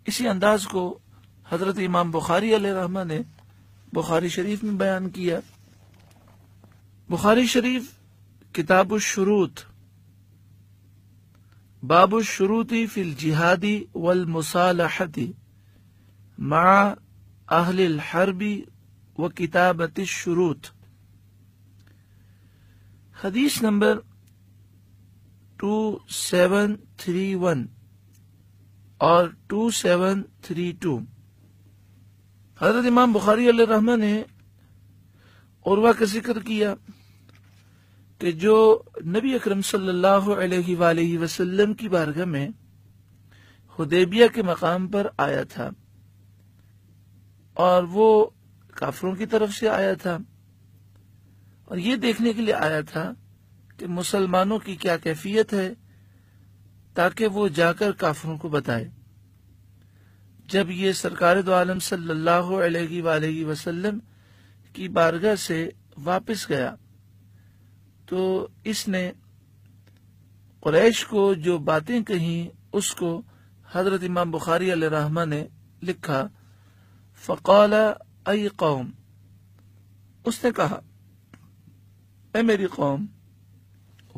اسی انداز کو حضرت امام بخاری علیہ رحمہ نے بخاری شریف میں بیان کیا۔ بخاری شریف کتاب الشروط، باب الشروط فی الجہاد والمصالحۃ مع اہل الحرب وکتابۃ الشروط، حدیث نمبر 2731 اور 2732۔ حضرت امام بخاری علیہ الرحمہ نے عروہ کا ذکر کیا کہ جو نبی اکرم صلی اللہ علیہ وآلہ وسلم کی بارگاہ میں حدیبیہ کے مقام پر آیا تھا، اور وہ کافروں کی طرف سے آیا تھا، اور یہ دیکھنے کے لیے آیا تھا کہ مسلمانوں کی کیا کیفیت ہے، تاکہ وہ جا کر کافروں کو بتائے۔ جب یہ سرکار دو عالم صلی اللہ علیہ وآلہ وسلم کی بارگاہ سے واپس گیا تو اس نے قریش کو جو باتیں کہیں اس کو حضرت امام بخاری علیہ الرحمہ نے لکھا۔ فقال ای قوم، اس نے کہا اے میری قوم،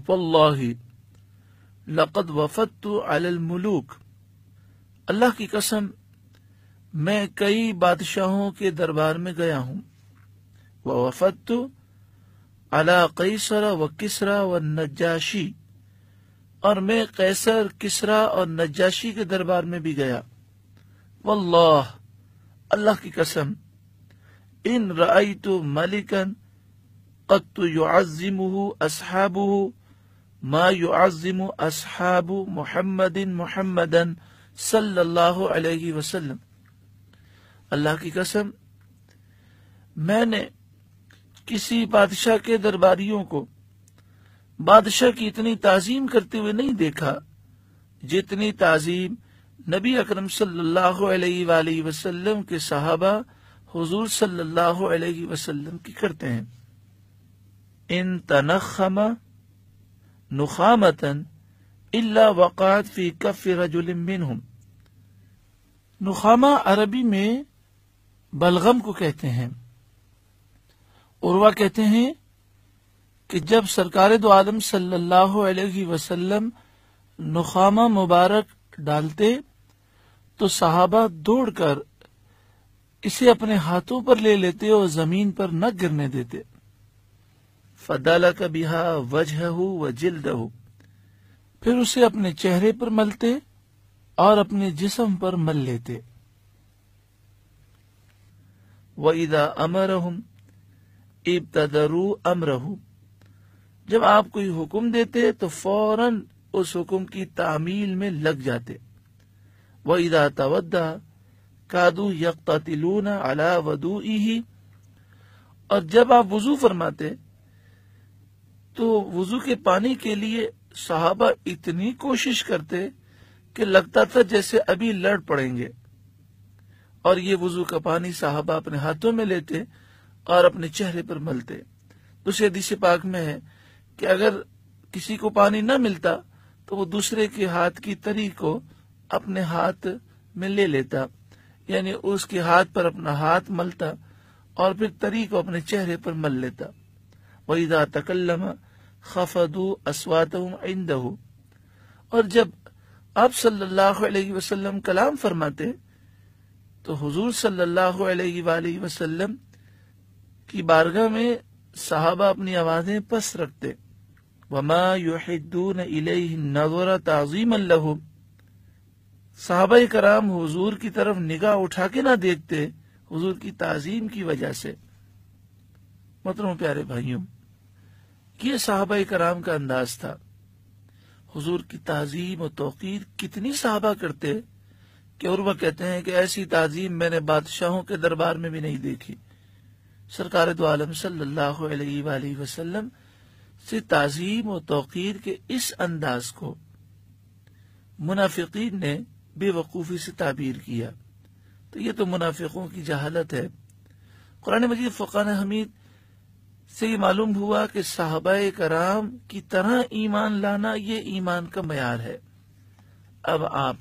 واللہ لقد وفدت علی الملوک، اللہ کی قسم میں کئی بادشاہوں کے دربار میں گیا ہوں، ووفدت علی قیصر و کسری و نجاشی، اور میں قیصر، کسری اور نجاشی کے دربار میں بھی گیا۔ واللہ، اللہ کی قسم، ان رأیت ملکا قد يعظمه اصحابه ما يعظم اصحاب محمدا صلی اللہ علیہ وسلم، اللہ کی قسم میں نے کسی بادشاہ کے درباریوں کو بادشاہ کی اتنی تعظیم کرتے ہوئے نہیں دیکھا جتنی تعظیم نبی اکرم صلی اللہ علیہ وآلہ وسلم کے صحابہ حضور صلی اللہ علیہ وسلم کی کرتے ہیں۔ ان تنخم نخامتا الا وقعت فی کف رجل منہم، نخامہ عربی میں بلغم کو کہتے ہیں۔ عروہ کہتے ہیں کہ جب سرکار دو عالم صلی اللہ علیہ وسلم نخامہ مبارک ڈالتے تو صحابہ دوڑ کر اسے اپنے ہاتھوں پر لے لیتے اور زمین پر نہ گرنے دیتے۔ فدلک بہا وجہہ وجلدہ، پھر اسے اپنے چہرے پر ملتے اور اپنے جسم پر مل لیتے۔ وَإِذَا أَمَرَهُمْ ابتدروا امرہ، جب آپ کوئی حکم دیتے تو فوراً اس حکم کی تعمیل میں لگ جاتے۔ وَإِذَا تَوَدَّعَ كَادُوا يَقْتَتِلُونَ عَلَى وُضُوئِهِ، اور جب آپ وضو فرماتے تو وضو کے پانی کے لیے صحابہ اتنی کوشش کرتے کہ لگتا تھا جیسے ابھی لڑ پڑیں گے، اور یہ وضو کا پانی صحابہ اپنے ہاتھوں میں لیتے اور اپنے چہرے پر ملتے۔ دوسرے حدیث پاک میں ہے کہ اگر کسی کو پانی نہ ملتا تو وہ دوسرے کے ہاتھ کی تری کو اپنے ہاتھ میں لے لیتا، یعنی اس کے ہاتھ پر اپنا ہاتھ ملتا اور پھر تری کو اپنے چہرے پر مل لیتا۔ وَإِذَا تَكَلَّمَ خَفَضُوا أَصْوَاتَهُمْ عِنْدَهُ، اور جب آپ صلی اللہ علیہ وسلم کلام فرماتے تو حضور صلی اللہ علیہ وآلہ وسلم کی بارگاہ میں صحابہ اپنی آوازیں پس رکھتے۔ وَمَا يُحِدُّونَ إِلَيْهِ النَّظْرَ تَعْظِيمًا لَهُ، صحابہ کرام حضور کی طرف نگاہ اٹھا کے نہ دیکھتے حضور کی تعظیم کی وجہ سے۔ محترم پیارے بھائیوں، یہ صحابہ کرام کا انداز تھا۔ حضور کی تعظیم و توقیر کتنی صحابہ کرتے کہ عروہ کہتے ہیں کہ ایسی تعظیم میں نے بادشاہوں کے دربار میں بھی نہیں دیکھی۔ سرکار دو عالم صلی اللہ علیہ وآلہ وسلم سے تعظیم و توقیر کے اس انداز کو منافقین نے بے وقوفی سے تعبیر کیا، تو یہ تو منافقوں کی جہالت ہے۔ قرآن مجید فرقان حمید سے یہ معلوم ہوا کہ صحابہ کرام کی طرح ایمان لانا یہ ایمان کا معیار ہے۔ اب آپ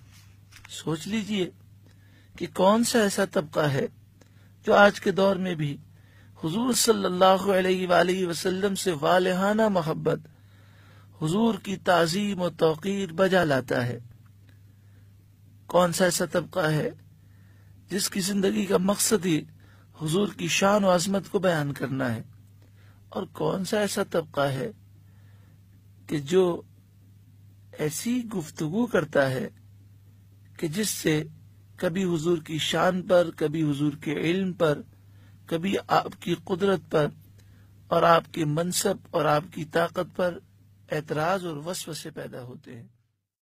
سوچ لیجئے کہ کون سا ایسا طبقہ ہے جو آج کے دور میں بھی حضور صلی اللہ علیہ وآلہ وسلم سے والہانہ محبت، حضور کی تعظیم و توقیر بجا لاتا ہے؟ کون سا ایسا طبقہ ہے جس کی زندگی کا مقصد ہی حضور کی شان و عظمت کو بیان کرنا ہے؟ اور کون سا ایسا طبقہ ہے کہ جو ایسی گفتگو کرتا ہے کہ جس سے کبھی حضور کی شان پر، کبھی حضور کے علم پر، کبھی آپ کی قدرت پر اور آپ کے منصب اور آپ کی طاقت پر اعتراض اور وسوسے پیدا ہوتے ہیں؟